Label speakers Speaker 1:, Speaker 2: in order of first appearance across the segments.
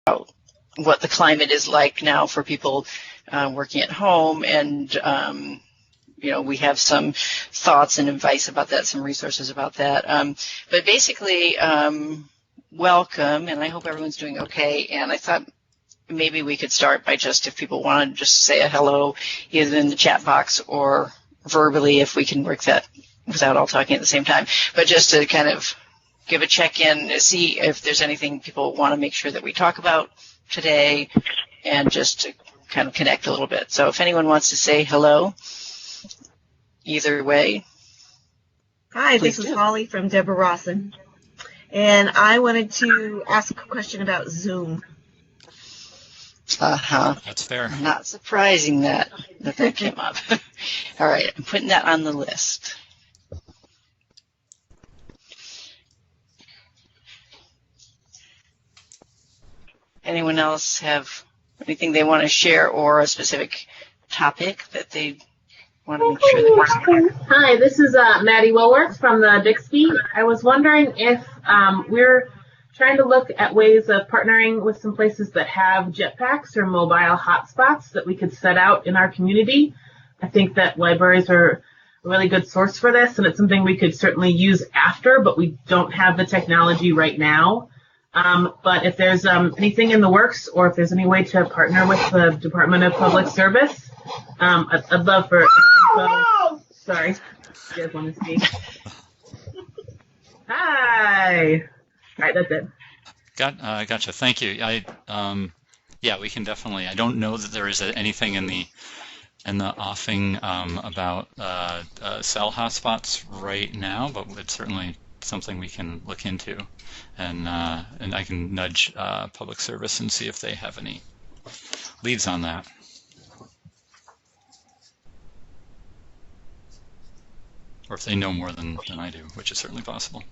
Speaker 1: what the climate is like now for people working at home, and we have some thoughts and advice about that, some resources about that. But basically, welcome, and I hope everyone's doing okay. And I thought maybe we could start by just, if people want to just say a hello, either in the chat box or verbally, if we can work that without all talking at the same time. But just to kind of give a check-in, see if there's anything people want to make sure that we talk about today, and just to kind of connect a little bit. So if anyone wants to say hello, either way.
Speaker 2: Hi, this is Holly from Deborah Rawson, and I wanted to ask a question about Zoom.
Speaker 3: That's fair.
Speaker 1: Not surprising that came up. All right, I'm putting that on the list. Anyone else have anything they want to share, or a specific topic that they want to make sure that we...
Speaker 4: Hi, this is Maddie Woolworth from the Bixby. I was wondering if we're trying to look at ways of partnering with some places that have jetpacks or mobile hotspots that we could set out in our community. I think that libraries are a really good source for this, and it's something we could certainly use after, but we don't have the technology right now. But if there's anything in the works, or if there's any way to partner with the Department of Public Service, I'd love for info. Sorry, you guys want to speak? Hi. All right, that's it.
Speaker 3: Gotcha. Thank you. Yeah, we can definitely. I don't know that there is anything in the offing about cell hotspots right now, but it's certainly something we can look into, and I can nudge public service and see if they have any leads on that. Or if they know more than I do, which is certainly possible.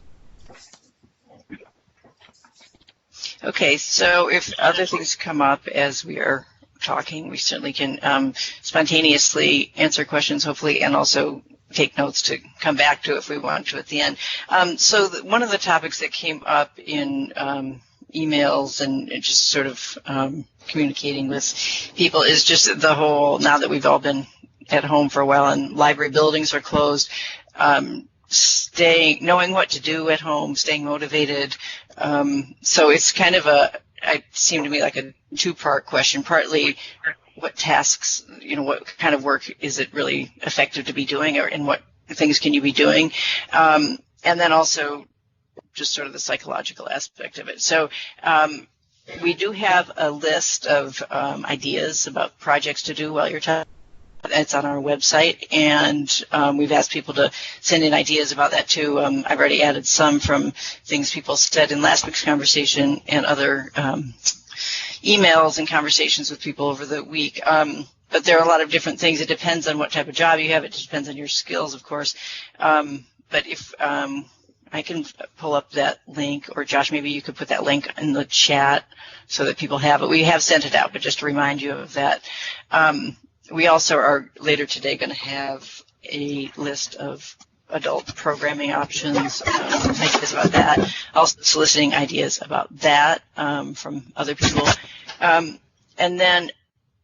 Speaker 1: Okay, so if other things come up as we are talking, we certainly can spontaneously answer questions, hopefully, and also take notes to come back to if we want to at the end. So one of the topics that came up in emails and just sort of communicating with people is just the whole, now that we've all been at home for a while and library buildings are closed, knowing what to do at home, staying motivated. So it's kind of it seemed to me like a two-part question. Partly, what tasks, what kind of work is it really effective to be doing, and what things can you be doing? And then also just sort of the psychological aspect of it. So we do have a list of ideas about projects to do while you're talking. It's on our website, and we've asked people to send in ideas about that too. I've already added some from things people said in last week's conversation and other emails and conversations with people over the week. But there are a lot of different things. It depends on what type of job you have. It depends on your skills, of course. But if I can pull up that link, or Josh, maybe you could put that link in the chat so that people have it. We have sent it out, but just to remind you of that. We also are later today going to have a list of adult programming options, ideas about that, also soliciting ideas about that from other people. And then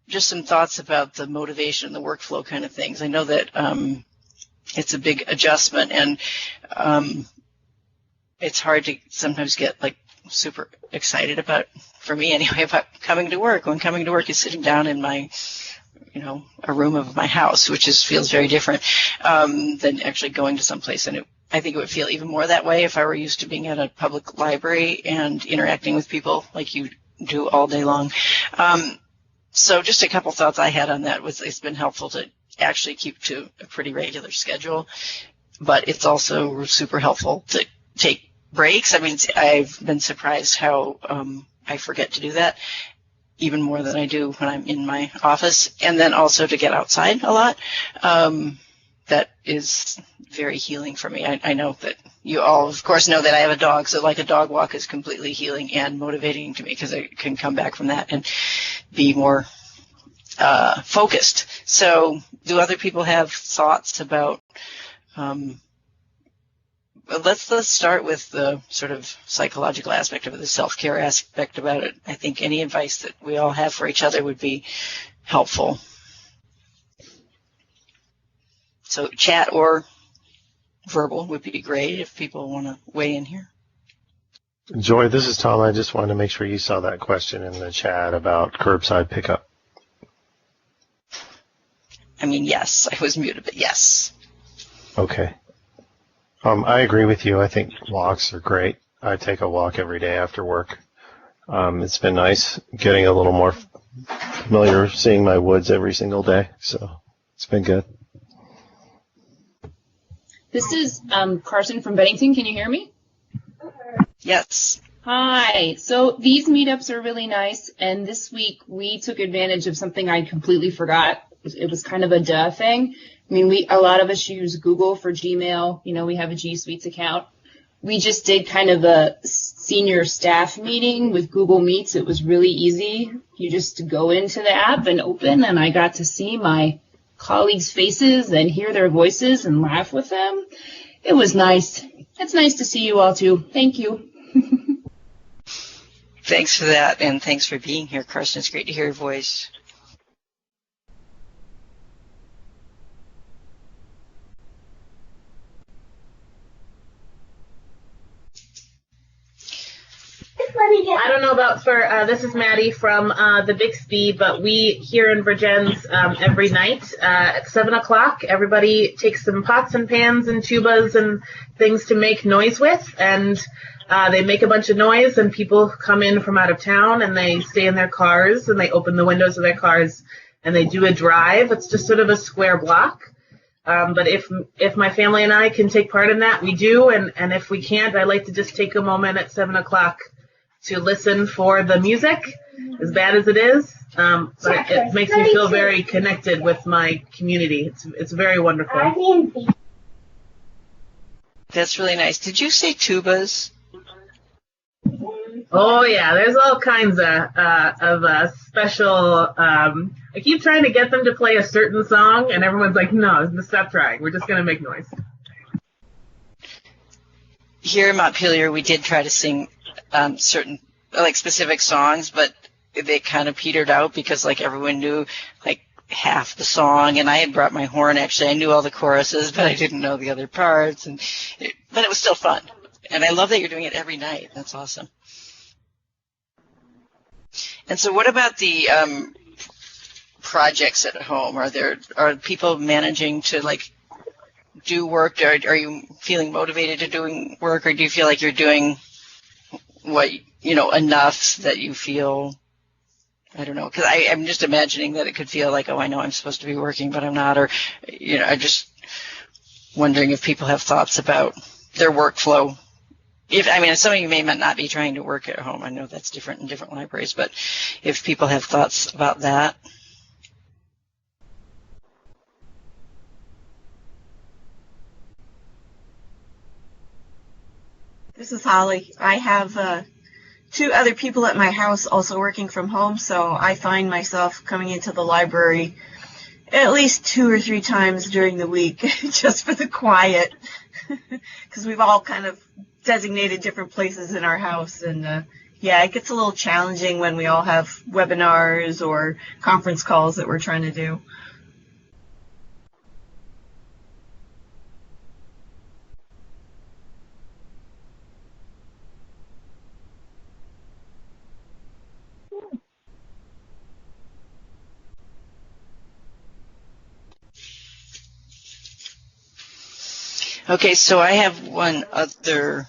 Speaker 1: just some thoughts about the motivation and the workflow kind of things. I know that it's a big adjustment, and it's hard to sometimes get super excited about, for me anyway, about coming to work. When coming to work is sitting down in my a room of my house, which feels very different than actually going to someplace. And I think it would feel even more that way if I were used to being at a public library and interacting with people like you do all day long. So just a couple thoughts I had on that. It's been helpful to actually keep to a pretty regular schedule, but it's also super helpful to take breaks. I mean, I've been surprised how I forget to do that, even more than I do when I'm in my office, and then also to get outside a lot. That is very healing for me. I know that you all, of course, know that I have a dog, so a dog walk is completely healing and motivating to me, because I can come back from that and be more focused. So do other people have thoughts about let's start with the sort of psychological aspect of it, the self-care aspect about it. I think any advice that we all have for each other would be helpful. So chat or verbal would be great if people want to weigh in here.
Speaker 5: Joy, this is Tom. I just wanted to make sure you saw that question in the chat about curbside pickup.
Speaker 1: I mean, yes, I was muted, but yes.
Speaker 5: Okay. I agree with you. I think walks are great. I take a walk every day after work. It's been nice getting a little more familiar, seeing my woods every single day. So it's been good.
Speaker 6: This is Carson from Bennington. Can you hear me?
Speaker 1: Yes.
Speaker 6: Hi. So these meetups are really nice. And this week we took advantage of something I completely forgot. It was kind of a duh thing. I mean, a lot of us use Google for Gmail. You know, we have a G Suites account. We just did kind of a senior staff meeting with Google Meets. It was really easy. You just go into the app and open, and I got to see my colleagues' faces and hear their voices and laugh with them. It was nice. It's nice to see you all too. Thank you.
Speaker 1: Thanks for that, and thanks for being here, Carson. It's great to hear your voice.
Speaker 4: I don't know about this is Maddie from the Bixby, but we here in Virgins every night at 7 o'clock, everybody takes some pots and pans and tubas and things to make noise with, and they make a bunch of noise, and people come in from out of town, and they stay in their cars, and they open the windows of their cars, and they do a drive. It's just sort of a square block. But if my family and I can take part in that, we do, and if we can't, I like to just take a moment at 7 o'clock to listen for the music, as bad as it is. But it makes me feel very connected with my community. It's very wonderful.
Speaker 1: That's really nice. Did you say tubas?
Speaker 4: Oh yeah, there's all kinds of special. I keep trying to get them to play a certain song, and everyone's like, "No, stop trying. We're just gonna make noise."
Speaker 1: Here in Montpelier, we did try to sing certain, like, specific songs, but they kind of petered out because, like, everyone knew, like, half the song, and I had brought my horn. Actually, I knew all the choruses, but I didn't know the other parts, but it was still fun. And I love that you're doing it every night. That's awesome. And so what about the projects at home? Are people managing to, like, do work? Are you feeling motivated to doing work, or do you feel like you're doing what, enough that you feel, I don't know, because I'm just imagining that it could feel like, oh, I know I'm supposed to be working, but I'm not, or, I'm just wondering if people have thoughts about their workflow. Some of you may not be trying to work at home. I know that's different in different libraries, but if people have thoughts about that.
Speaker 2: This is Holly. I have 2 other people at my house also working from home, so I find myself coming into the library at least 2 or 3 times during the week just for the quiet, because we've all kind of designated different places in our house, and it gets a little challenging when we all have webinars or conference calls that we're trying to do.
Speaker 1: Okay, so I have one other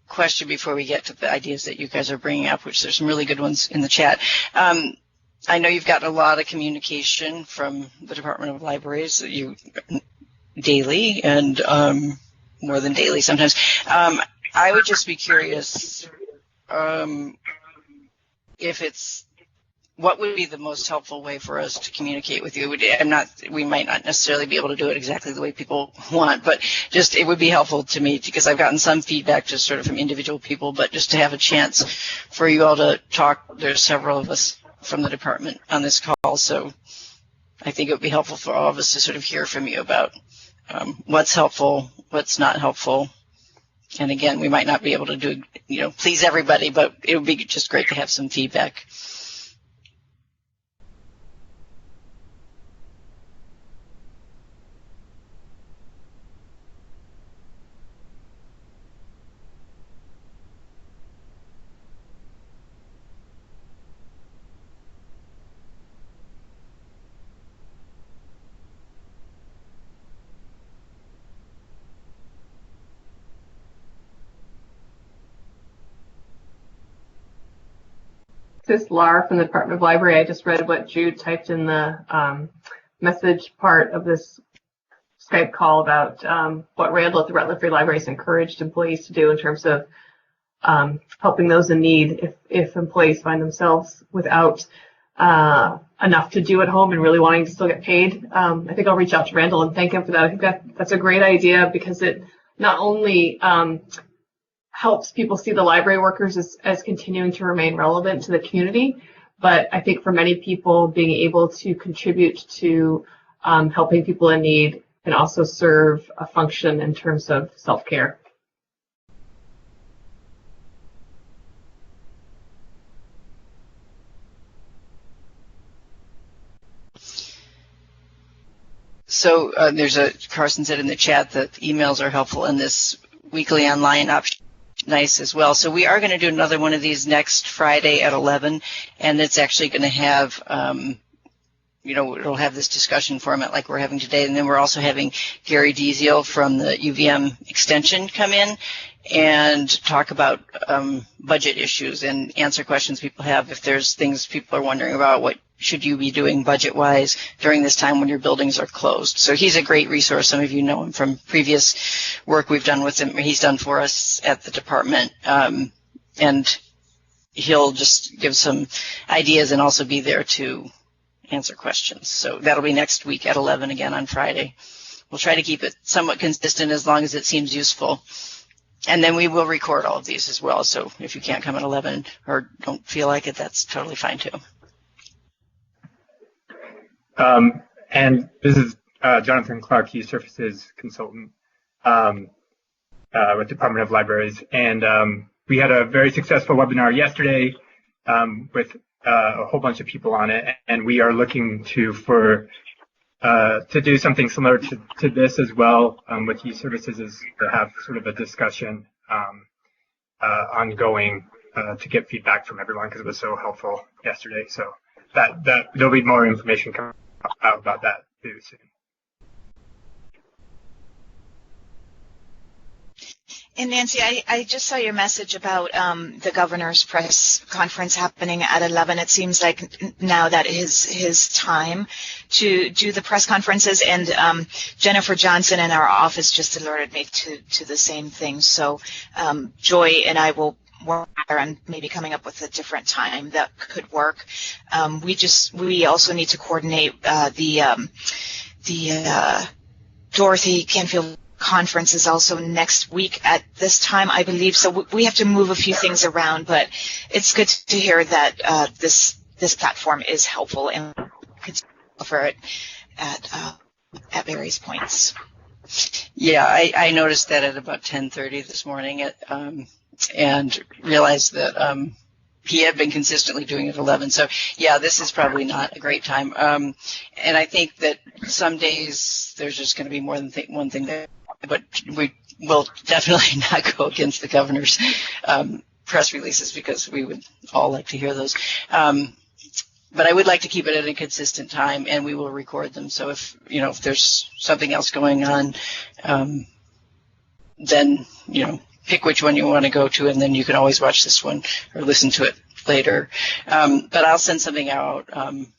Speaker 1: question before we get to the ideas that you guys are bringing up, which there's some really good ones in the chat. I know you've gotten a lot of communication from the Department of Libraries daily, and more than daily sometimes. I would just be curious what would be the most helpful way for us to communicate with you? We might not necessarily be able to do it exactly the way people want, but just it would be helpful to me because I've gotten some feedback just sort of from individual people, but just to have a chance for you all to talk. There's several of us from the department on this call, so I think it would be helpful for all of us to sort of hear from you about what's helpful, what's not helpful, And again, we might not be able to do, please everybody, but it would be just great to have some feedback.
Speaker 7: This is Lara from the Department of Library. I just read what Jude typed in the message part of this Skype call about what Randall at the Rutland Free Library has encouraged employees to do in terms of helping those in need if employees find themselves without enough to do at home and really wanting to still get paid. I think I'll reach out to Randall and thank him for that. I think that's a great idea because it not only helps people see the library workers as continuing to remain relevant to the community, but I think for many people being able to contribute to helping people in need can also serve a function in terms of self-care.
Speaker 1: So Carson said in the chat that emails are helpful in this weekly online option. Nice as well. So we are going to do another one of these next Friday at 11, and it's actually going to have, it'll have this discussion format like we're having today, and then we're also having Gary Deziel from the UVM extension come in and talk about budget issues and answer questions people have. If there's things people are wondering about, what should you be doing budget-wise during this time when your buildings are closed? So he's a great resource. Some of you know him from previous work we've done with him. He's done for us at the department, and he'll just give some ideas and also be there to answer questions. So that'll be next week at 11 again on Friday. We'll try to keep it somewhat consistent as long as it seems useful. And then we will record all of these as well. So if you can't come at 11 or don't feel like it, that's totally fine too.
Speaker 8: And this is Jonathan Clark, Youth Services Consultant with Department of Libraries. And we had a very successful webinar yesterday with a whole bunch of people on it. And we are looking to do something similar to this as well with Youth Services, is to have sort of a discussion ongoing to get feedback from everyone because it was so helpful yesterday. So that there'll be more information coming out about that too soon.
Speaker 9: And Nancy, I just saw your message about the governor's press conference happening at 11. It seems like now that is his time to do the press conferences, and Jennifer Johnson in our office just alerted me to the same thing. So Joy and I will work on maybe coming up with a different time that could work. We also need to coordinate the Dorothy Canfield conference is also next week at this time, I believe. So we have to move a few things around, but it's good to hear that this platform is helpful and could offer it at various points.
Speaker 1: Yeah, I noticed that at about 10:30 this morning, and realized that he had been consistently doing it at 11. So yeah, this is probably not a great time. And I think that some days there's just going to be more than one thing there. But we will definitely not go against the governor's press releases because we would all like to hear those. But I would like to keep it at a consistent time, and we will record them. So if there's something else going on, then pick which one you want to go to, and then you can always watch this one or listen to it later. But I'll send something out. I'm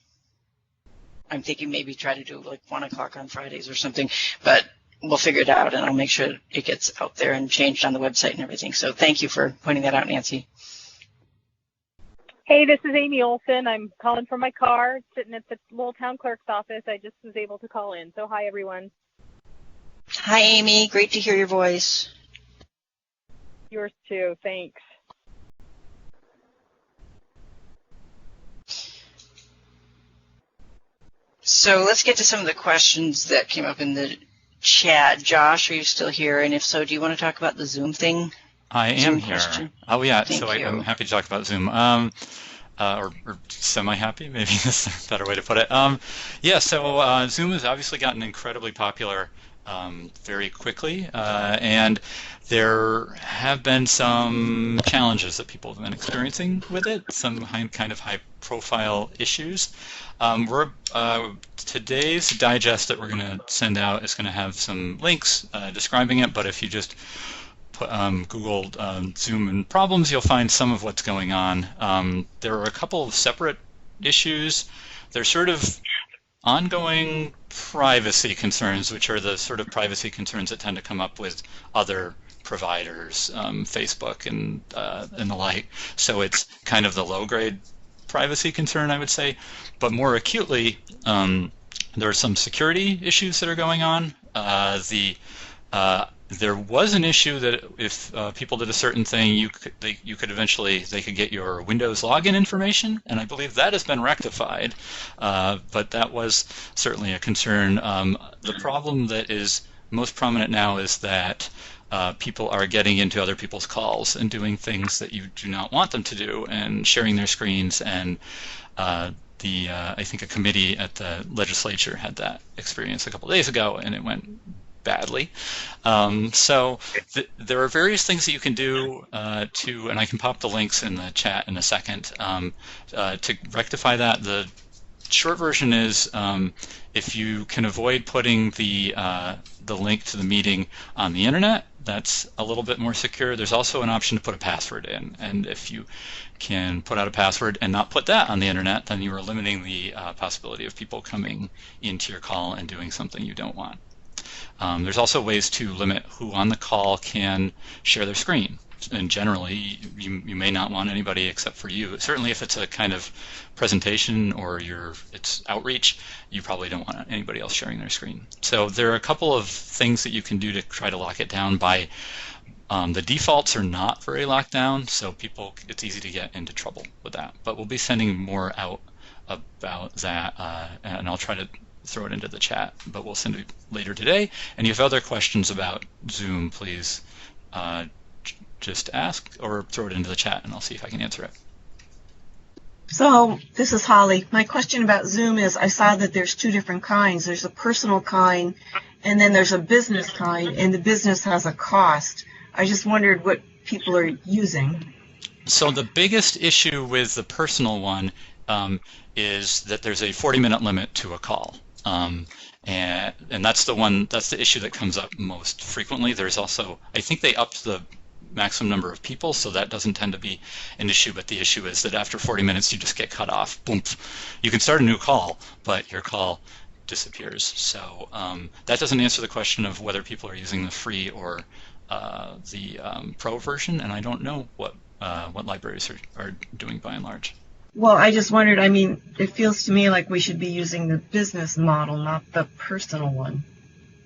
Speaker 1: thinking maybe try to do like 1 o'clock on Fridays or something, but we'll figure it out, and I'll make sure it gets out there and changed on the website and everything. So thank you for pointing that out, Nancy.
Speaker 10: Hey, this is Amy Olson. I'm calling from my car, sitting at the little town clerk's office. I just was able to call in. So hi, everyone.
Speaker 1: Hi, Amy. Great to hear your voice.
Speaker 10: Yours too. Thanks.
Speaker 1: So let's get to some of the questions that came up in the chat. Josh, are you still here? And if so, do you want to talk about the Zoom thing?
Speaker 3: I am
Speaker 1: Zoom
Speaker 3: here.
Speaker 1: question?
Speaker 3: Oh, yeah.
Speaker 1: Thank
Speaker 3: So
Speaker 1: you.
Speaker 3: I'm happy to talk about Zoom. Or semi-happy, maybe is a better way to put it. Yeah, so Zoom has obviously gotten incredibly popular very quickly, and there have been some challenges that people have been experiencing with it, some kind of high-profile issues. Today's digest that we're going to send out is going to have some links describing it, but if you just Google Zoom and problems, you'll find some of what's going on. There are a couple of separate issues. There's sort of ongoing privacy concerns, which are the sort of privacy concerns that tend to come up with other providers, Facebook and the like. So it's kind of the low-grade privacy concern, I would say. But more acutely, there are some security issues that are going on. There was an issue that if people did a certain thing, they could get your Windows login information, and I believe that has been rectified. But that was certainly a concern. The problem that is most prominent now is that people are getting into other people's calls and doing things that you do not want them to do, and sharing their screens. And I think a committee at the legislature had that experience a couple days ago, and it went badly. So there are various things that you can do and I can pop the links in the chat in a second, to rectify that. The short version is if you can avoid putting the link to the meeting on the internet, that's a little bit more secure. There's also an option to put a password in, and if you can put out a password and not put that on the internet, then you are limiting the possibility of people coming into your call and doing something you don't want. There's also ways to limit who on the call can share their screen. And generally, you may not want anybody except for you. Certainly if it's a kind of presentation or it's outreach, you probably don't want anybody else sharing their screen. So there are a couple of things that you can do to try to lock it down. The defaults are not very locked down, so it's easy to get into trouble with that. But we'll be sending more out about that, and I'll try to throw it into the chat, but we'll send it later today. And if you have other questions about Zoom, please just ask or throw it into the chat, and I'll see if I can answer it.
Speaker 2: So this is Holly. My question about Zoom is, I saw that there's two different kinds. There's a personal kind, and then there's a business kind, and the business has a cost. I just wondered what people are using.
Speaker 3: So the biggest issue with the personal one is that there's a 40-minute limit to a call. And that's the issue that comes up most frequently. There's also, I think they upped the maximum number of people, so that doesn't tend to be an issue, but the issue is that after 40 minutes you just get cut off. Boom. You can start a new call, but your call disappears. So that doesn't answer the question of whether people are using the free or the pro version, and I don't know what libraries are doing by and large.
Speaker 2: Well, I just wondered, it feels to me like we should be using the business model, not the personal one.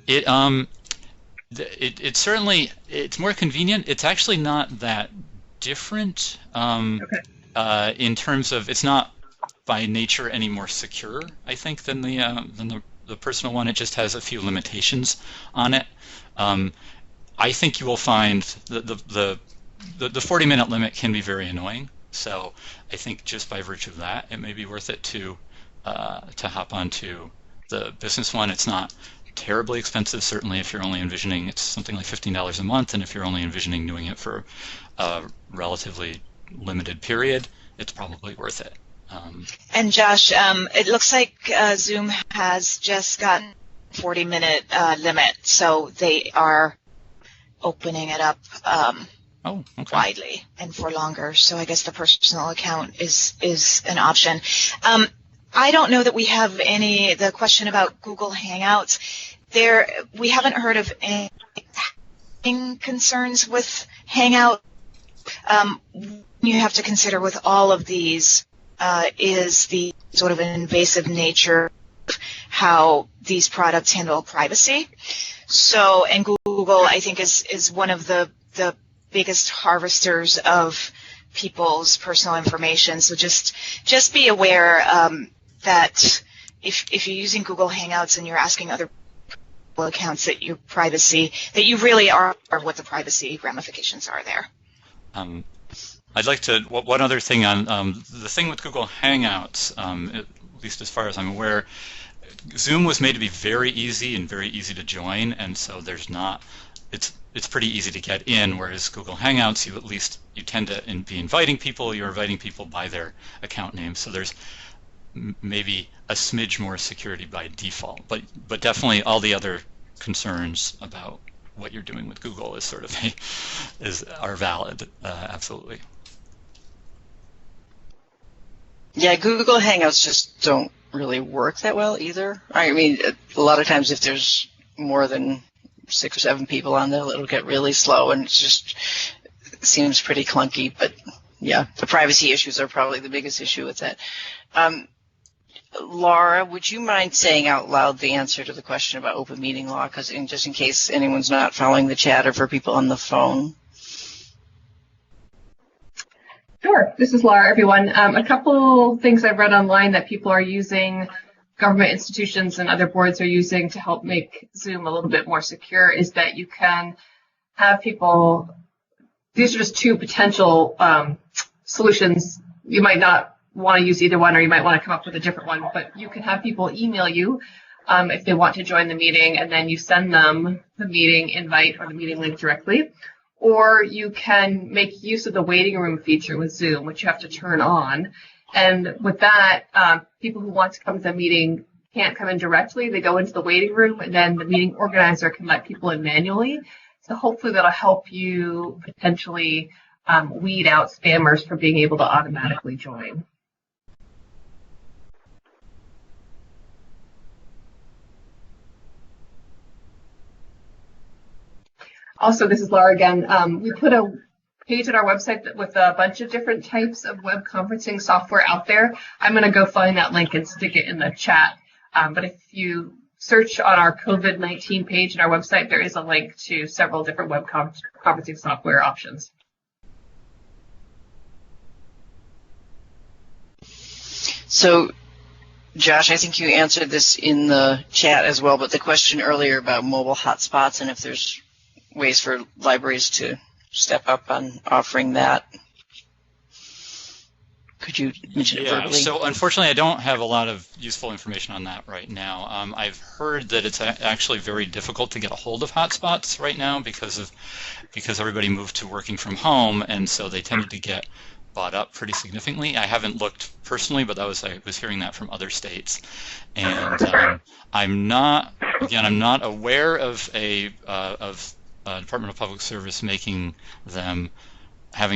Speaker 3: It certainly, it's more convenient. It's actually not that different in terms of, it's not by nature any more secure, I think, than the personal one. It just has a few limitations on it. I think you will find the 40-minute limit can be very annoying. So I think just by virtue of that, it may be worth it to hop onto the business one. It's not terribly expensive, certainly if you're only envisioning, it's something like $15 a month, and if you're only envisioning doing it for a relatively limited period, it's probably worth it.
Speaker 9: And Josh, it looks like Zoom has just gotten 40-minute limit, so they are opening it up widely and for longer. So I guess the personal account is an option. I don't know that we have the question about Google Hangouts. We haven't heard of any concerns with Hangout. You have to consider with all of these is the sort of invasive nature of how these products handle privacy. So, and Google, I think, is one of the biggest harvesters of people's personal information. So just be aware that if you're using Google Hangouts and you're asking other accounts that your privacy, that you really are what the privacy ramifications are there.
Speaker 3: I'd like to, one other thing on the thing with Google Hangouts, at least as far as I'm aware, Zoom was made to be very easy and very easy to join, and so there's not, it's pretty easy to get in, whereas Google Hangouts, you tend to be inviting people, you're inviting people by their account name, so there's maybe a smidge more security by default, but definitely all the other concerns about what you're doing with Google is sort of are valid, absolutely.
Speaker 1: Yeah, Google Hangouts just don't really work that well either. I mean, a lot of times if there's more than 6 or 7 people on there, it'll get really slow, and it seems pretty clunky. But yeah, the privacy issues are probably the biggest issue with that. Lara, would you mind saying out loud the answer to the question about open meeting law, because just in case anyone's not following the chat or for people on the phone?
Speaker 7: Sure. This is Lara, everyone. A couple things I've read online that people are using, government institutions and other boards are using to help make Zoom a little bit more secure is that you can have people, these are just 2 potential solutions. You might not want to use either one, or you might want to come up with a different one, but you can have people email you if they want to join the meeting, and then you send them the meeting invite or the meeting link directly. Or you can make use of the waiting room feature with Zoom, which you have to turn on. And with that, people who want to come to the meeting can't come in directly. They go into the waiting room, and then the meeting organizer can let people in manually. So hopefully that'll help you potentially weed out spammers from being able to automatically join. Also, this is Lara again. We put a page on our website with a bunch of different types of web conferencing software out there. I'm going to go find that link and stick it in the chat. But if you search on our COVID-19 page on our website, there is a link to several different web conferencing software options.
Speaker 1: So, Josh, I think you answered this in the chat as well, but the question earlier about mobile hotspots and if there's ways for libraries to step up on offering that. Could you mention it verbally?
Speaker 3: So unfortunately, I don't have a lot of useful information on that right now. I've heard that it's actually very difficult to get a hold of hotspots right now because everybody moved to working from home, and so they tended to get bought up pretty significantly. I haven't looked personally, but I was hearing that from other states, and I'm not aware of Department of Public Service having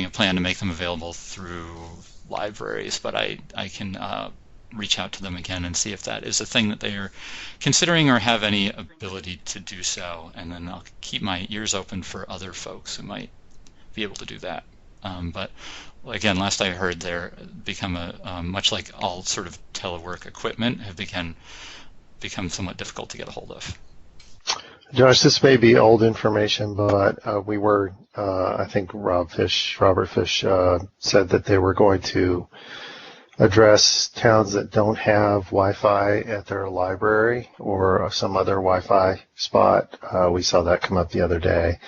Speaker 3: a plan to make them available through libraries, but I can reach out to them again and see if that is a thing that they are considering or have any ability to do so, and then I'll keep my ears open for other folks who might be able to do that. But again, last I heard, they're become much like all sort of telework equipment, have become somewhat difficult to get a hold of.
Speaker 5: Josh, this may be old information, but we were, I think Robert Fish said that they were going to address towns that don't have Wi-Fi at their library or some other Wi-Fi spot. We saw that come up the other day.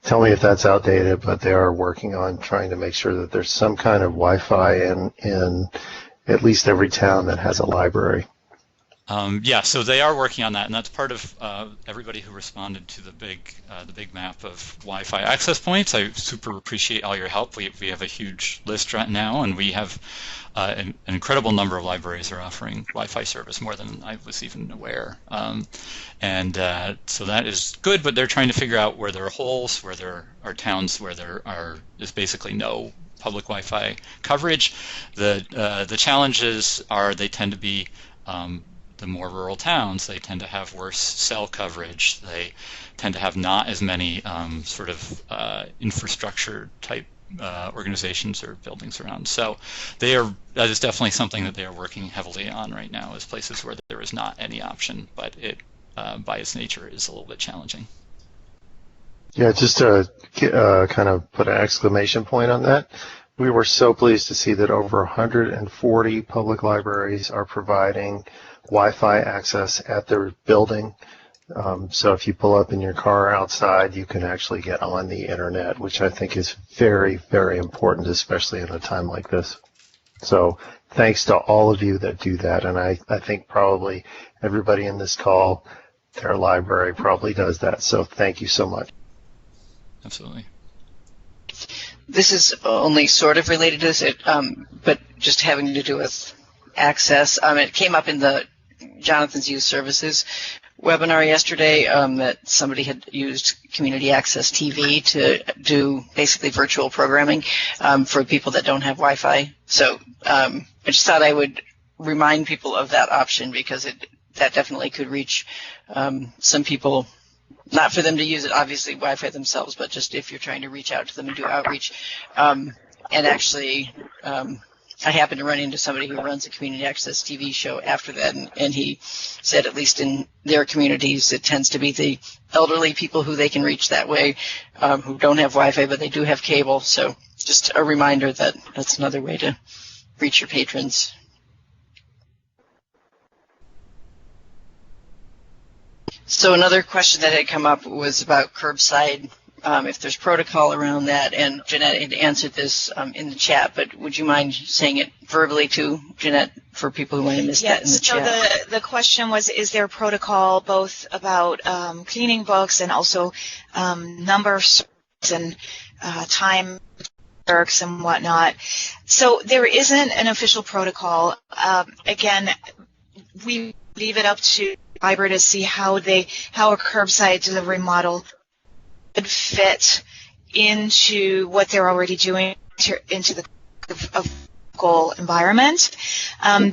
Speaker 5: Tell me if that's outdated, but they are working on trying to make sure that there's some kind of Wi-Fi in at least every town that has a library.
Speaker 3: Yeah, so they are working on that, and that's part of everybody who responded to the big map of Wi-Fi access points. I super appreciate all your help. We have a huge list right now, and we have an incredible number of libraries are offering Wi-Fi service, more than I was even aware. So that is good, but they're trying to figure out where there are holes, where there are towns where there's basically no public Wi-Fi coverage. The challenges are they tend to be the more rural towns. They tend to have worse cell coverage. They tend to have not as many infrastructure type organizations or buildings around. So that is definitely something that they are working heavily on right now, is places where there is not any option, but it by its nature is a little bit challenging.
Speaker 5: Yeah, just to kind of put an exclamation point on that, we were so pleased to see that over 140 public libraries are providing Wi-Fi access at their building. So if you pull up in your car outside, you can actually get on the internet, which I think is very, very important, especially in a time like this. So thanks to all of you that do that. And I think probably everybody in this call, their library probably does that. So thank you so much.
Speaker 3: Absolutely.
Speaker 1: This is only sort of related to this, but just having to do with access. It came up in the Jonathan's Youth Services webinar yesterday that somebody had used Community Access TV to do basically virtual programming for people that don't have Wi-Fi. So I just thought I would remind people of that option because that definitely could reach some people. Not for them to use it, obviously, Wi-Fi themselves, but just if you're trying to reach out to them and do outreach. And actually, I happened to run into somebody who runs a community access TV show after that, and he said at least in their communities, it tends to be the elderly people who they can reach that way, who don't have Wi-Fi, but they do have cable. So just a reminder that that's another way to reach your patrons. So another question that had come up was about curbside, if there's protocol around that, and Jeanette had answered this in the chat, but would you mind saying it verbally too, Jeanette, for people who might have missed that in the chat?
Speaker 9: So the question was, is there protocol both about cleaning books and also number of serves and time works and whatnot? So there isn't an official protocol. Again, we leave it up to library to see how a curbside delivery model could fit into what they're already doing into the goal environment.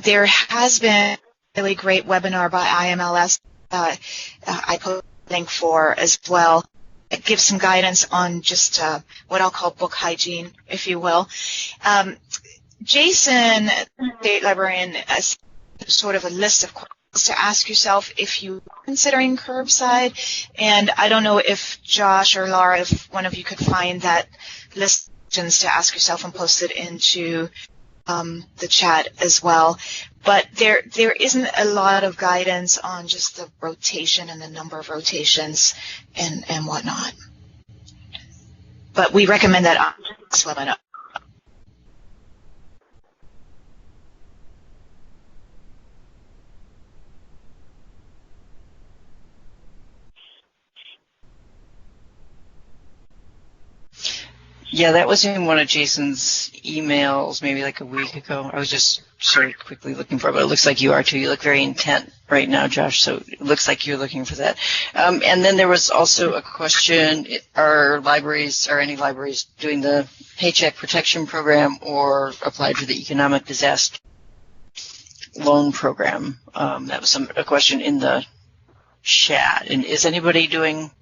Speaker 9: There has been a really great webinar by IMLS I put a link for as well. It gives some guidance on just what I'll call book hygiene, if you will. Jason, state librarian, has sort of a list of questions to ask yourself if you're considering curbside, and I don't know if Josh or Lara, if one of you could find that list of questions to ask yourself and post it into the chat as well. But there isn't a lot of guidance on just the rotation and the number of rotations and whatnot. But we recommend that on this webinar.
Speaker 1: Yeah, that was in one of Jason's emails maybe like a week ago. I was just sort of quickly looking for it, but it looks like you are too. You look very intent right now, Josh, so it looks like you're looking for that. And then there was also a question, are any libraries doing the Paycheck Protection Program or applied for the Economic Disaster Loan Program? That was a question in the chat. And is anybody doing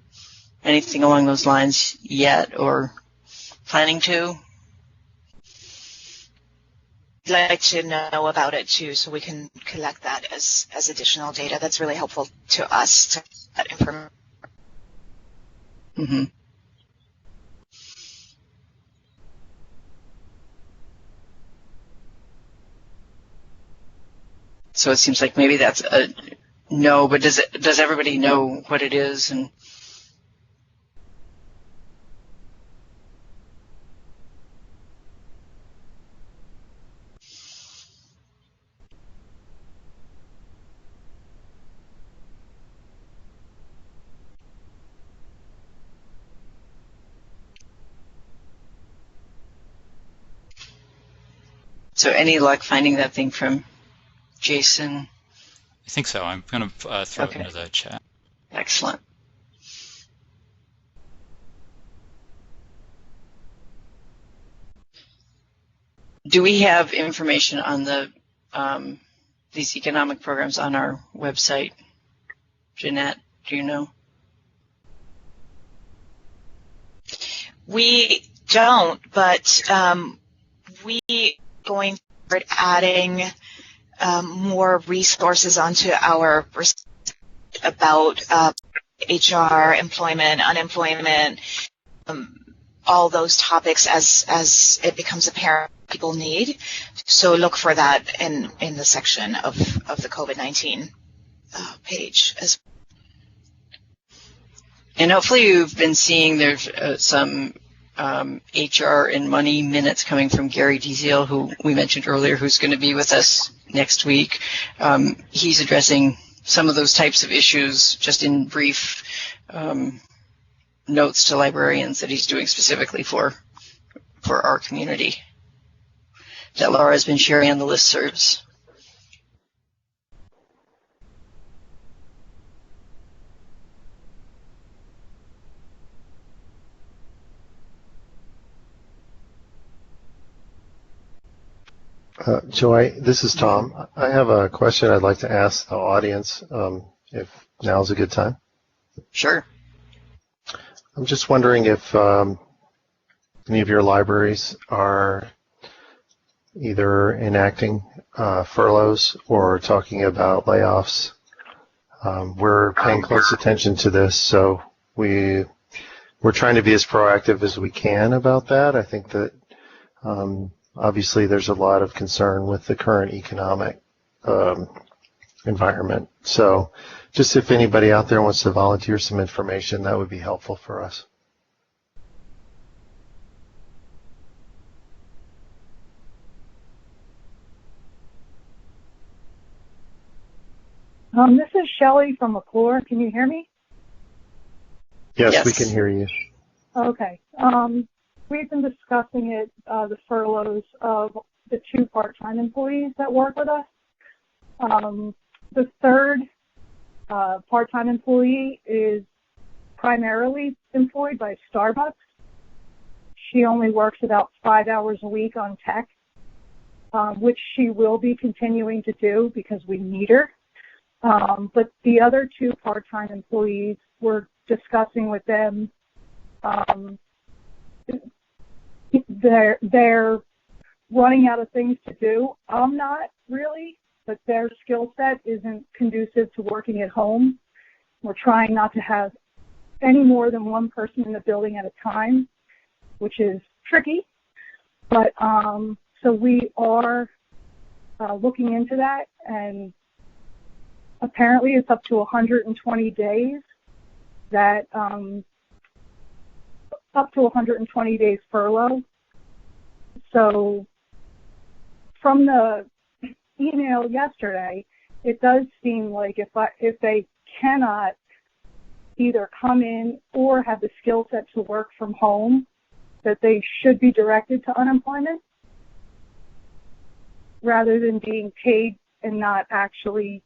Speaker 1: anything along those lines yet or planning to?
Speaker 9: I'd like to know about it too, so we can collect that as additional data. That's really helpful to us to that information.
Speaker 1: Mm-hmm. So it seems like maybe that's a no, but does everybody know what it is? And so any luck finding that thing from Jason?
Speaker 3: I think so. I'm going to throw it into the chat.
Speaker 1: Excellent. Do we have information on the these economic programs on our website? Jeanette, do you know?
Speaker 9: We don't, but we going to start adding more resources onto our about HR, employment, unemployment, all those topics as it becomes apparent people need. So look for that in the section of the COVID-19 page as well.
Speaker 1: And hopefully you've been seeing there's some HR and money minutes coming from Gary Deziel, who we mentioned earlier, who's going to be with us next week. He's addressing some of those types of issues just in brief notes to librarians that he's doing specifically for our community that Lara has been sharing on the listservs.
Speaker 5: Joy, this is Tom. I have a question I'd like to ask the audience, if now's a good time.
Speaker 1: Sure.
Speaker 5: I'm just wondering if any of your libraries are either enacting furloughs or talking about layoffs. We're paying close attention to this, so we're trying to be as proactive as we can about that. I think that obviously there's a lot of concern with the current economic environment. So just if anybody out there wants to volunteer some information, that would be helpful for us.
Speaker 11: This is Shelley from McClure. Can you hear me?
Speaker 5: Yes, we can hear you.
Speaker 11: Okay. We've been discussing it, the furloughs of the 2 part-time employees that work with us. The 3rd part-time employee is primarily employed by Starbucks. She only works about 5 hours a week on tech, which she will be continuing to do because we need her. But the other 2 part-time employees, we're discussing with them, they're running out of things to do. I'm not really, but their skill set isn't conducive to working at home. We're trying not to have any more than 1 person in the building at a time, which is tricky. But so we are looking into that, and apparently it's up to 120 days that up to 120 days furlough. So from the email yesterday, it does seem like if they cannot either come in or have the skill set to work from home, that they should be directed to unemployment rather than being paid and not actually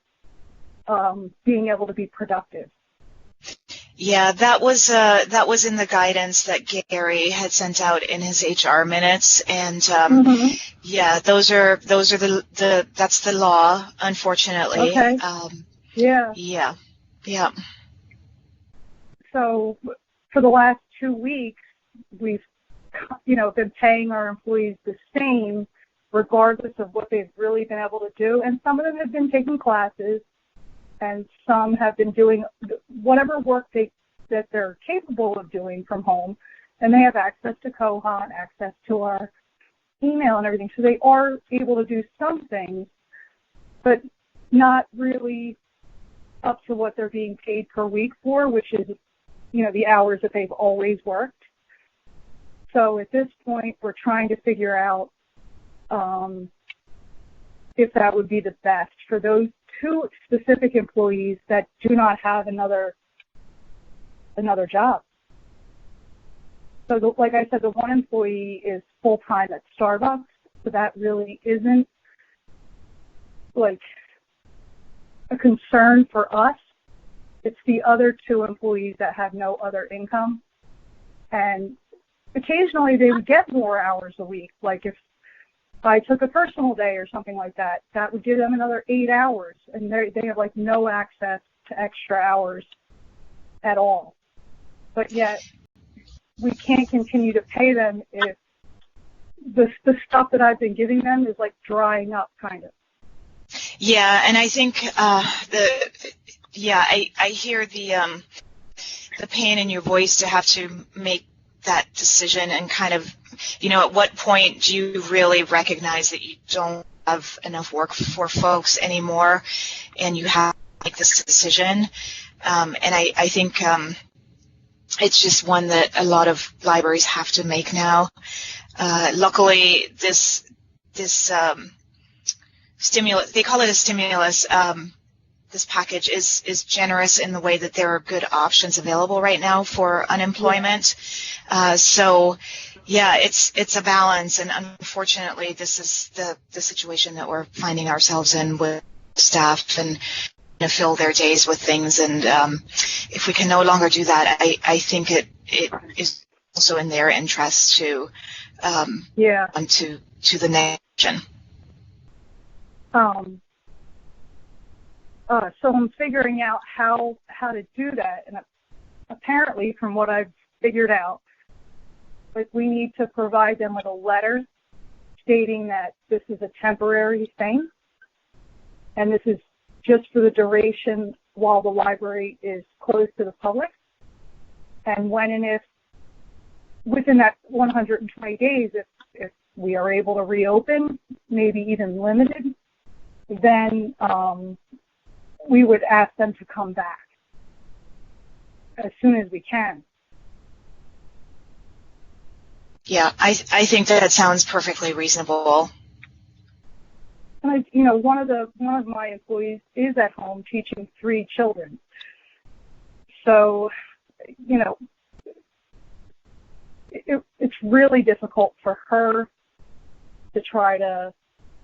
Speaker 11: being able to be productive.
Speaker 9: Yeah, that was in the guidance that Gary had sent out in his HR minutes, and yeah, those are that's the law, unfortunately.
Speaker 11: Okay.
Speaker 9: Yeah.
Speaker 11: So for the last 2 weeks, we've been paying our employees the same, regardless of what they've really been able to do, and some of them have been taking classes. And some have been doing whatever work that they're capable of doing from home, and they have access to Kohan, access to our email and everything. So they are able to do some things, but not really up to what they're being paid per week for, which is, the hours that they've always worked. So at this point, we're trying to figure out if that would be the best for those 2 specific employees that do not have another job. So like I said, the 1 employee is full-time at Starbucks, so that really isn't like a concern for us. It's the other 2 employees that have no other income. And occasionally they would get more hours a week, like if I took a personal day or something like that, that would give them another 8 hours, and they have like no access to extra hours at all. But yet we can't continue to pay them if the stuff that I've been giving them is like drying up, kind of.
Speaker 9: Yeah, and I think I hear the pain in your voice to have to make that decision and kind of, at what point do you really recognize that you don't have enough work for folks anymore and you have to make this decision? And I think it's just one that a lot of libraries have to make now. Luckily, this stimulus, they call it a stimulus, this package is generous in the way that there are good options available right now for unemployment. So yeah, it's a balance, and unfortunately this is the situation that we're finding ourselves in with staff and fill their days with things, and if we can no longer do that, I think it is also in their interest to to the nation.
Speaker 11: So I'm figuring out how to do that, and apparently, from what I've figured out, like we need to provide them with a letter stating that this is a temporary thing, and this is just for the duration while the library is closed to the public. And when and if, within that 120 days, if we are able to reopen, maybe even limited, then we would ask them to come back as soon as we can.
Speaker 9: Yeah, I think that sounds perfectly reasonable.
Speaker 11: And one of my employees is at home teaching 3 children. So, it's really difficult for her to try to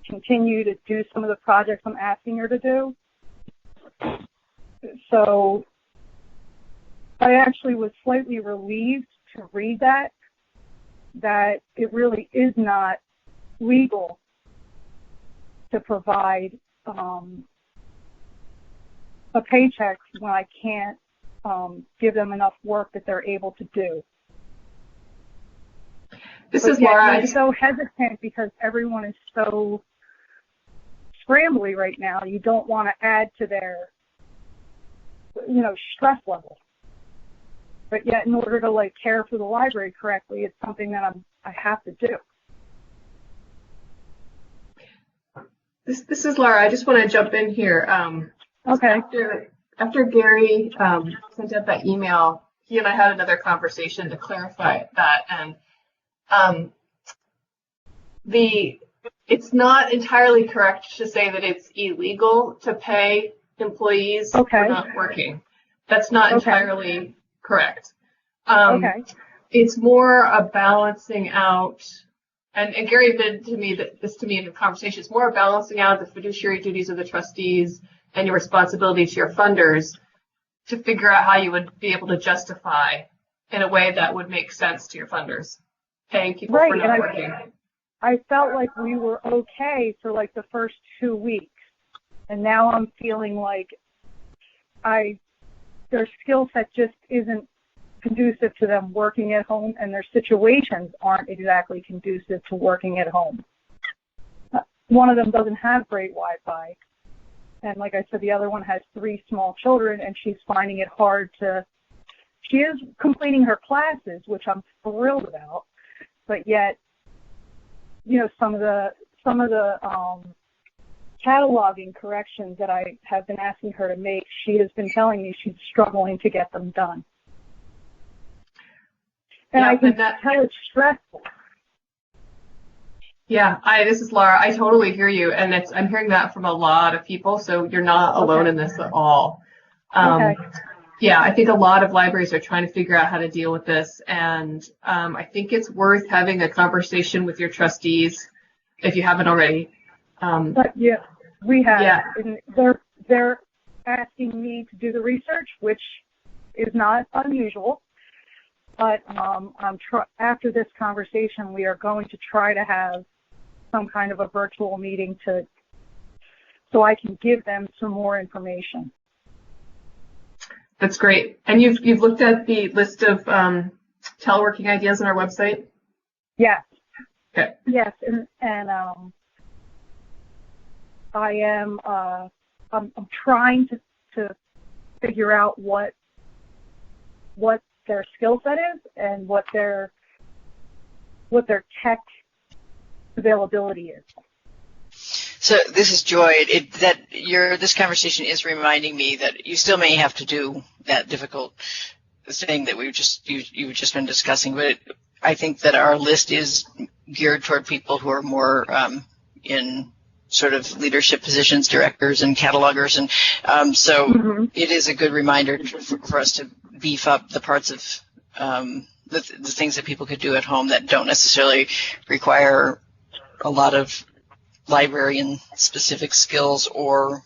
Speaker 11: continue to do some of the projects I'm asking her to do. So I actually was slightly relieved to read that it really is not legal to provide a paycheck when I can't give them enough work that they're able to do.
Speaker 7: This is Lara.
Speaker 11: I'm so hesitant because everyone is so scrambly right now. You don't want to add to their, stress level. But yet, in order to care for the library correctly, it's something that I have to do.
Speaker 7: This is Lara. I just want to jump in here.
Speaker 11: Okay.
Speaker 7: After Gary sent out that email, he and I had another conversation to clarify that, and it's not entirely correct to say that it's illegal to pay employees for not working. That's not entirely correct. It's more a balancing out, and Gary admitted this to me in the conversation. It's more a balancing out the fiduciary duties of the trustees and your responsibility to your funders to figure out how you would be able to justify in a way that would make sense to your funders paying people for not working.
Speaker 11: I felt like we were okay for the first 2 weeks, and now I'm feeling like their skill set just isn't conducive to them working at home, and their situations aren't exactly conducive to working at home. One of them doesn't have great Wi-Fi, and like I said, the other one has 3 small children, and she's finding it hard she is completing her classes, which I'm thrilled about, but yet, some of the cataloging corrections that I have been asking her to make, she has been telling me she's struggling to get them done. And I can tell it's stressful.
Speaker 7: Yeah, this is Lara. I totally hear you, and I'm hearing that from a lot of people, so you're not alone in this at all. Yeah, I think a lot of libraries are trying to figure out how to deal with this, and I think it's worth having a conversation with your trustees if you haven't already.
Speaker 11: But yeah, we have. Yeah. And they're asking me to do the research, which is not unusual. But after this conversation, we are going to try to have some kind of a virtual meeting so I can give them some more information.
Speaker 7: That's great. And you've looked at the list of teleworking ideas on our website?
Speaker 11: Yes.
Speaker 7: Okay.
Speaker 11: Yes, and I am I'm trying to figure out what their skill set is and what their tech availability is.
Speaker 1: So this is Joy. This conversation is reminding me that you still may have to do that difficult thing that you've just been discussing, but I think that our list is geared toward people who are more in sort of leadership positions, directors and catalogers, and so it is a good reminder for us to beef up the parts of the things that people could do at home that don't necessarily require a lot of librarian specific skills or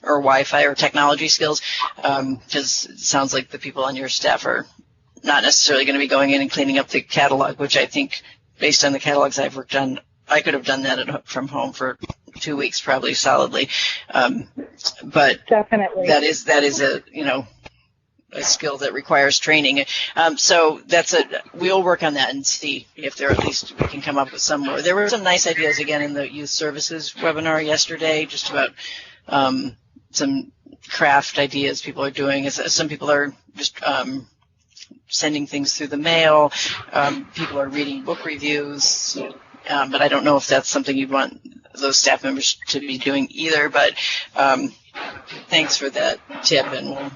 Speaker 1: Wi-Fi or technology skills, because it sounds like the people on your staff are not necessarily going to be going in and cleaning up the catalog, which I think, based on the catalogs I've worked on, I could have done that from home for 2 weeks probably solidly. But
Speaker 11: definitely,
Speaker 1: that is a skill that requires training. So we'll work on that and see if there at least we can come up with some more. There were some nice ideas again in the youth services webinar yesterday, just about some craft ideas people are doing. Some people are just sending things through the mail. People are reading book reviews. But I don't know if that's something you'd want those staff members to be doing either. But thanks for that tip, and we'll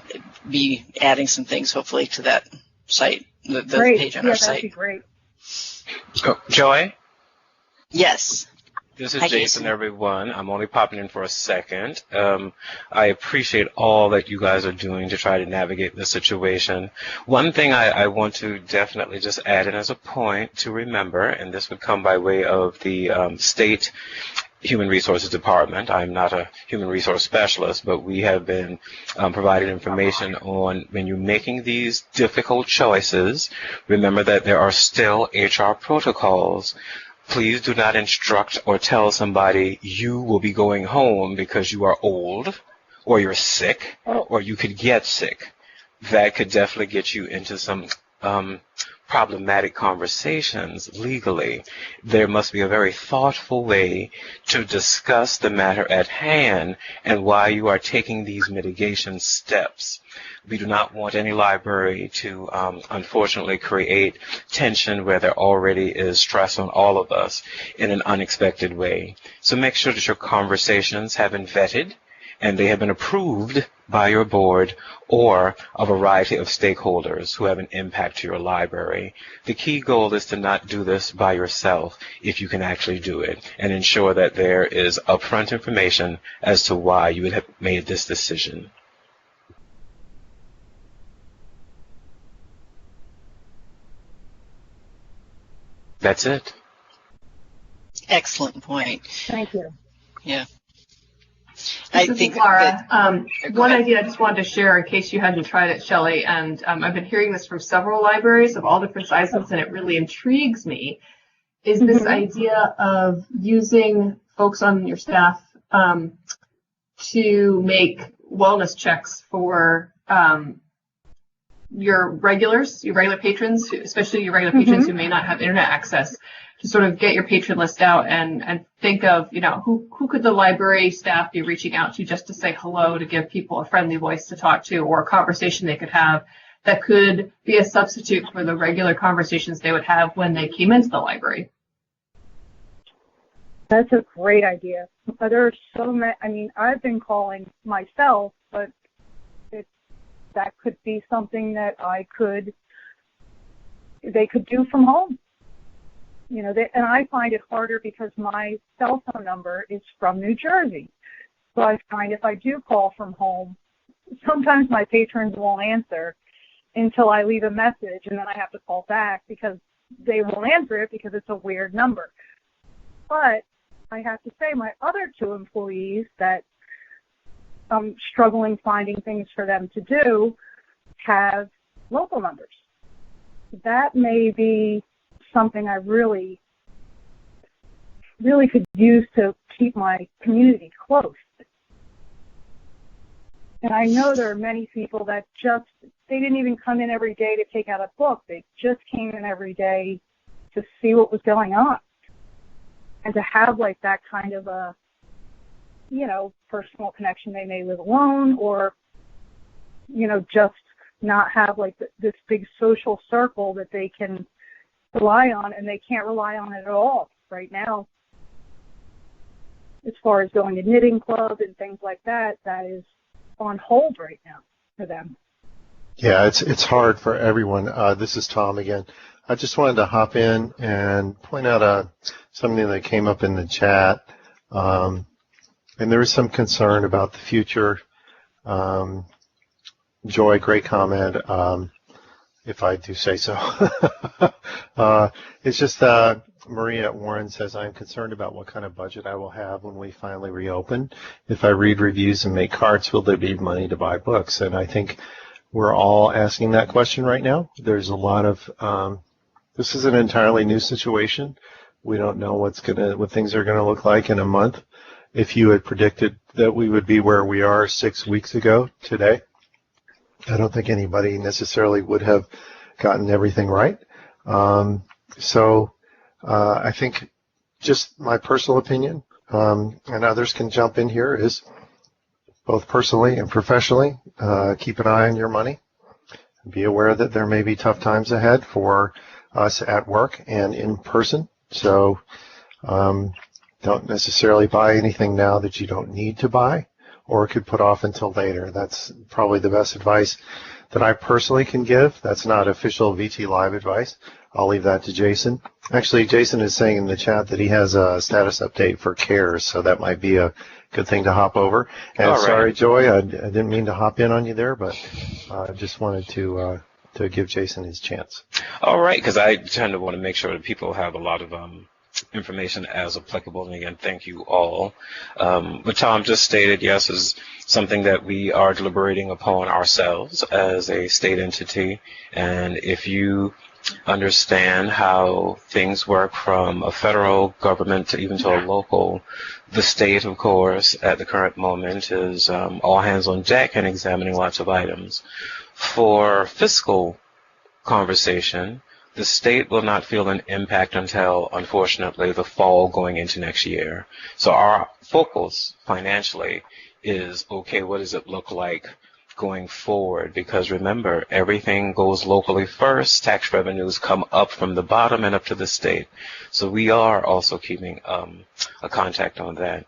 Speaker 1: be adding some things hopefully to that site, the page on our site.
Speaker 11: That'd be great.
Speaker 12: Oh, Joy?
Speaker 1: Yes.
Speaker 12: This is
Speaker 1: Hi,
Speaker 12: Jason, everyone. I'm only popping in for a second. I appreciate all that you guys are doing to try to navigate the situation. One thing I want to definitely just add in as a point to remember, and this would come by way of the state Human Resources Department. I'm not a human resource specialist, but we have been providing information on when you're making these difficult choices, remember that there are still HR protocols. Please do not instruct or tell somebody you will be going home because you are old or you're sick or you could get sick. That could definitely get you into some problematic conversations legally. There must be a very thoughtful way to discuss the matter at hand and why you are taking these mitigation steps. We do not want any library to, unfortunately, create tension where there already is stress on all of us in an unexpected way. So make sure that your conversations have been vetted and they have been approved by your board or a variety of stakeholders who have an impact to your library. The key goal is to not do this by yourself if you can actually do it, and ensure that there is upfront information as to why you would have made this decision. That's it.
Speaker 1: Excellent point.
Speaker 11: Thank you.
Speaker 1: Yeah.
Speaker 7: This is Lara. One idea I just wanted to share in case you hadn't tried it, Shelley, and I've been hearing this from several libraries of all different sizes, and it really intrigues me, is this idea of using folks on your staff to make wellness checks for your regular patrons, especially your regular patrons who may not have internet access, to sort of get your patron list out and think of, who could the library staff be reaching out to just to say hello, to give people a friendly voice to talk to, or a conversation they could have that could be a substitute for the regular conversations they would have when they came into the library.
Speaker 11: That's a great idea. There are so many, I've been calling myself, but that could be something that they could do from home. And I find it harder because my cell phone number is from New Jersey. So I find if I do call from home, sometimes my patrons won't answer until I leave a message, and then I have to call back because they won't answer it because it's a weird number. But I have to say my other two employees that I'm struggling finding things for them to do have local numbers. That may be something I really could use to keep my community close. And I know there are many people that they didn't even come in every day to take out a book. They just came in every day to see what was going on. And to have like that kind of a, personal connection. They may live alone or, just not have like this big social circle that they can rely on, and they can't rely on it at all right now. As far as going to knitting club and things like that, that is on hold right now for them.
Speaker 5: Yeah, it's hard for everyone. This is Tom again. I just wanted to hop in and point out something that came up in the chat. And there is some concern about the future. Joy, great comment, if I do say so. It's just Maria at Warren says, I'm concerned about what kind of budget I will have when we finally reopen. If I read reviews and make carts, will there be money to buy books? And I think we're all asking that question right now. There's a lot of, this is an entirely new situation. We don't know what things are going to look like in a month. If you had predicted that we would be where we are 6 weeks ago today, I don't think anybody necessarily would have gotten everything right. So I think just my personal opinion, and others can jump in here, is both personally and professionally, keep an eye on your money. Be aware that there may be tough times ahead for us at work and in person. So don't necessarily buy anything now that you don't need to buy or could put off until later. That's probably the best advice that I personally can give. That's not official VTLIB advice. I'll leave that to Jason. Actually, Jason is saying in the chat that he has a status update for CARES, so that might be a good thing to hop over. And
Speaker 12: All right.
Speaker 5: Sorry, Joy, I didn't mean to hop in on you there, but I just wanted to give Jason his chance.
Speaker 12: All right, because I tend to want to make sure that people have a lot of information as applicable. And again, thank you all. What Tom just stated, yes, is something that we are deliberating upon ourselves as a state entity. And if you understand how things work from a federal government to even to a local, the state, of course, at the current moment is all hands on deck and examining lots of items. For fiscal conversation, the state will not feel an impact until, unfortunately, the fall going into next year. So our focus financially is, okay, what does it look like going forward? Because remember, everything goes locally first. Tax revenues come up from the bottom and up to the state. So we are also keeping a contact on that.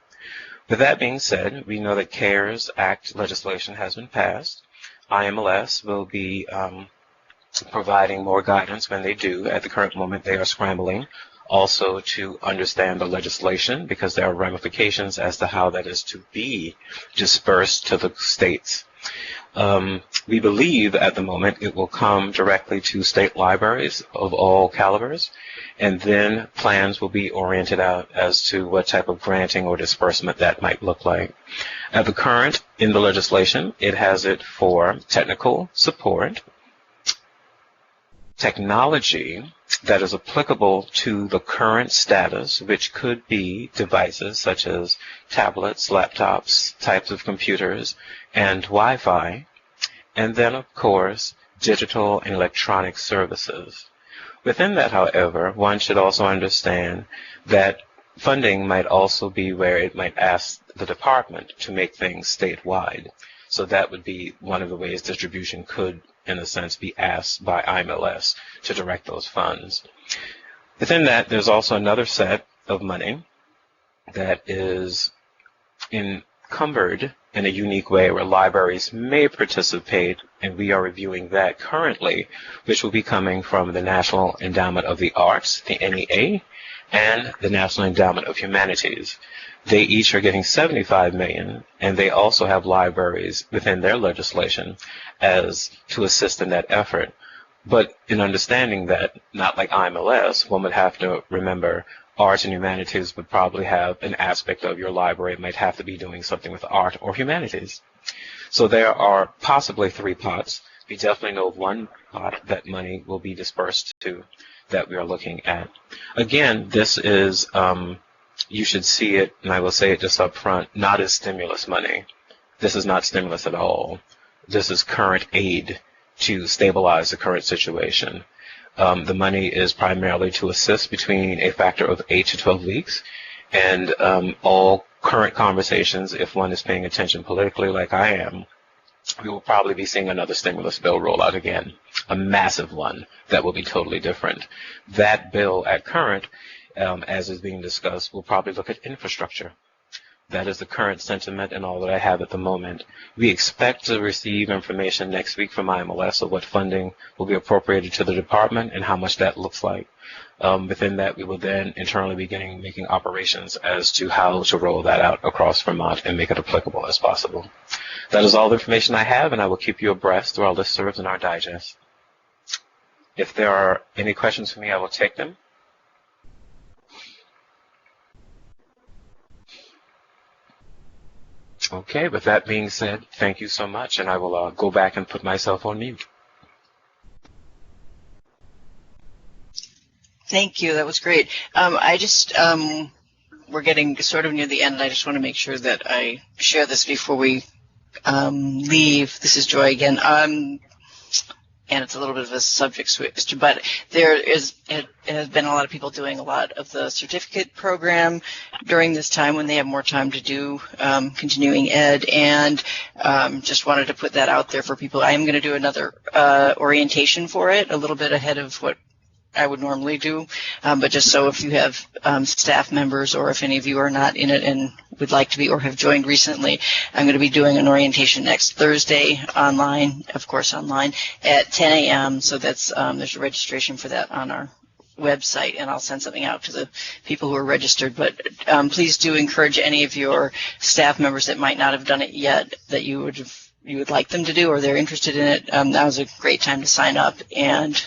Speaker 12: With that being said, we know that CARES Act legislation has been passed. IMLS will be providing more guidance when they do. At the current moment, they are scrambling also to understand the legislation because there are ramifications as to how that is to be dispersed to the states. We believe at the moment it will come directly to state libraries of all calibers, and then plans will be oriented out as to what type of granting or disbursement that might look like. At the current, in the legislation, it has it for technical support, technology that is applicable to the current status, which could be devices such as tablets, laptops, types of computers, and Wi-Fi, and then, of course, digital and electronic services. Within that, however, one should also understand that funding might also be where it might ask the department to make things statewide. So that would be one of the ways distribution could, in a sense, be asked by IMLS to direct those funds. Within that, there's also another set of money that is encumbered in a unique way where libraries may participate, and we are reviewing that currently, which will be coming from the National Endowment of the Arts, the NEA, and the National Endowment of Humanities. They each are getting $75 million, and they also have libraries within their legislation as to assist in that effort. But in understanding that, not like IMLS, one would have to remember arts and humanities would probably have an aspect of your library that might have to be doing something with art or humanities. So there are possibly 3 pots. We definitely know of one pot that money will be dispersed to that we are looking at. Again, this is, you should see it, and I will say it just up front, not as stimulus money. This is not stimulus at all. This is current aid to stabilize the current situation. The money is primarily to assist between a factor of 8 to 12 weeks, and all current conversations, if one is paying attention politically like I am, we will probably be seeing another stimulus bill roll out again, a massive one that will be totally different. That bill at current, as is being discussed, will probably look at infrastructure. That is the current sentiment and all that I have at the moment. We expect to receive information next week from IMLS of what funding will be appropriated to the department and how much that looks like. Within that, we will then internally begin making operations as to how to roll that out across Vermont and make it applicable as possible. That is all the information I have, and I will keep you abreast through our listservs and our digest. If there are any questions for me, I will take them. Okay, with that being said, thank you so much, and I will go back and put myself on mute.
Speaker 1: Thank you. That was great. We're getting sort of near the end. I just want to make sure that I share this before we leave. This is Joy again. And it's a little bit of a subject switch, but there has been a lot of people doing a lot of the certificate program during this time when they have more time to do continuing ed, and just wanted to put that out there for people. I am going to do another orientation for it a little bit ahead of what I would normally do, but just so if you have staff members or if any of you are not in it and would like to be or have joined recently, I'm going to be doing an orientation next Thursday online, of course online, at 10 a.m. So that's there's a registration for that on our website, and I'll send something out to the people who are registered. But please do encourage any of your staff members that might not have done it yet that you would like them to do, or they're interested in it. That was a great time to sign up, and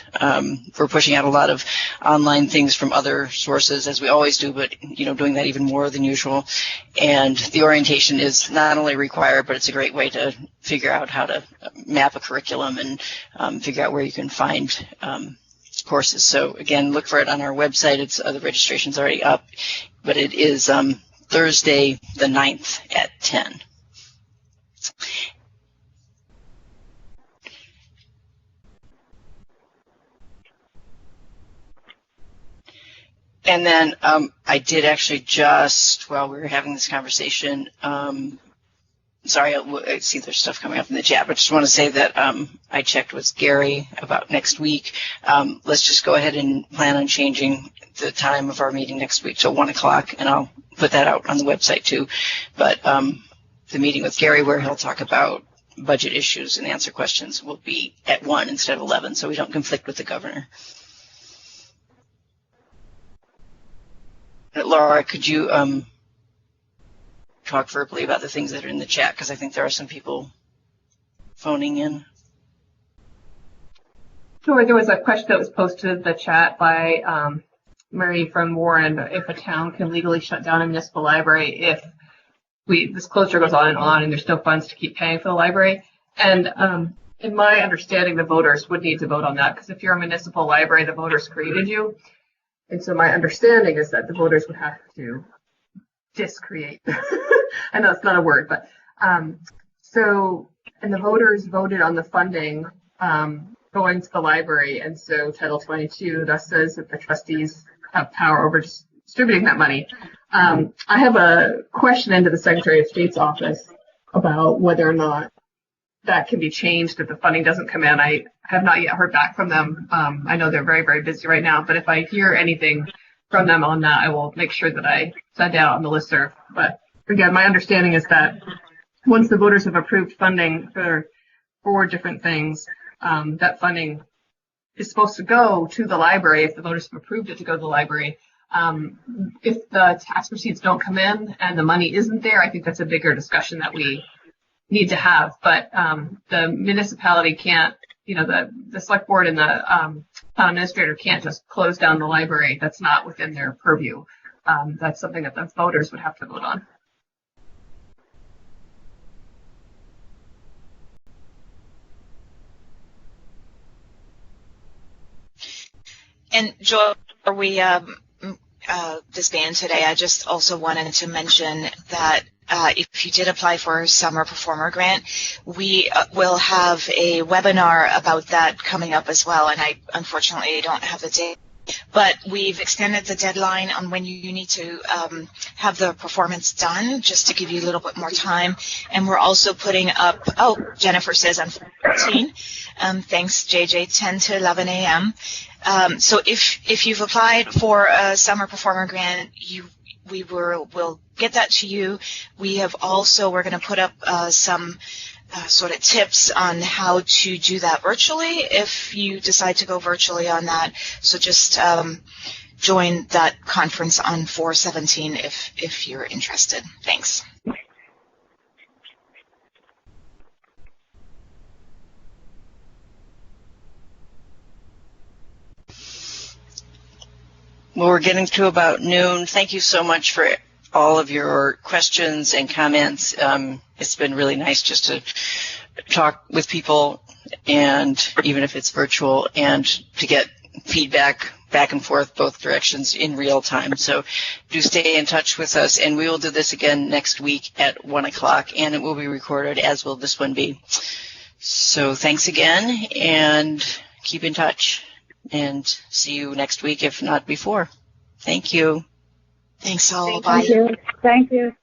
Speaker 1: we're pushing out a lot of online things from other sources, as we always do, but doing that even more than usual. And the orientation is not only required, but it's a great way to figure out how to map a curriculum and figure out where you can find courses. So again, look for it on our website. The registration's already up, but it is Thursday the 9th at 10. And then I did actually just, while we were having this conversation, sorry, I see there's stuff coming up in the chat, but just want to say that I checked with Gary about next week. Let's just go ahead and plan on changing the time of our meeting next week to 1 o'clock, and I'll put that out on the website too. But the meeting with Gary, where he'll talk about budget issues and answer questions, will be at 1 instead of 11, so we don't conflict with the governor. Lara, could you talk verbally about the things that are in the chat? Because I think there are some people phoning in.
Speaker 7: Sure. There was a question that was posted in the chat by Mary from Warren, if a town can legally shut down a municipal library if this closure goes on and there's no funds to keep paying for the library. And in my understanding, the voters would need to vote on that, because if you're a municipal library, the voters created you. And so my understanding is that the voters would have to discreate. I know it's not a word, but and the voters voted on the funding going to the library, and so Title 22 thus says that the trustees have power over distributing that money. I have a question into the Secretary of State's office about whether or not that can be changed if the funding doesn't come in. I have not yet heard back from them. I know they're very, very busy right now, but if I hear anything from them on that, I will make sure that I send out on the listserv. But again, my understanding is that once the voters have approved funding for 4 different things, that funding is supposed to go to the library if the voters have approved it to go to the library. If the tax receipts don't come in and the money isn't there, I think that's a bigger discussion that we need to have. But the municipality can't, the select board and the town administrator can't just close down the library. That's not within their purview. That's something that the voters would have to vote on.
Speaker 9: And Joel, before we disband today, I just also wanted to mention that if you did apply for a summer performer grant, we will have a webinar about that coming up as well, and I unfortunately don't have the date. But we've extended the deadline on when you need to have the performance done, just to give you a little bit more time. And we're also putting up, Jennifer says on 14, thanks JJ, 10 to 11 a.m. So if you've applied for a summer performer grant, we'll get that to you. We're going to put up some sort of tips on how to do that virtually if you decide to go virtually on that. So just join that conference on 4/17 if you're interested. Thanks.
Speaker 1: Well, we're getting to about noon. Thank you so much for all of your questions and comments. It's been really nice just to talk with people, and even if it's virtual, and to get feedback back and forth both directions in real time. So do stay in touch with us, and we will do this again next week at 1 o'clock, and it will be recorded, as will this one be. So thanks again, and keep in touch, and see you next week, if not before. Thank you.
Speaker 9: Thanks all.
Speaker 11: Thank
Speaker 9: Bye.
Speaker 11: you. Thank you.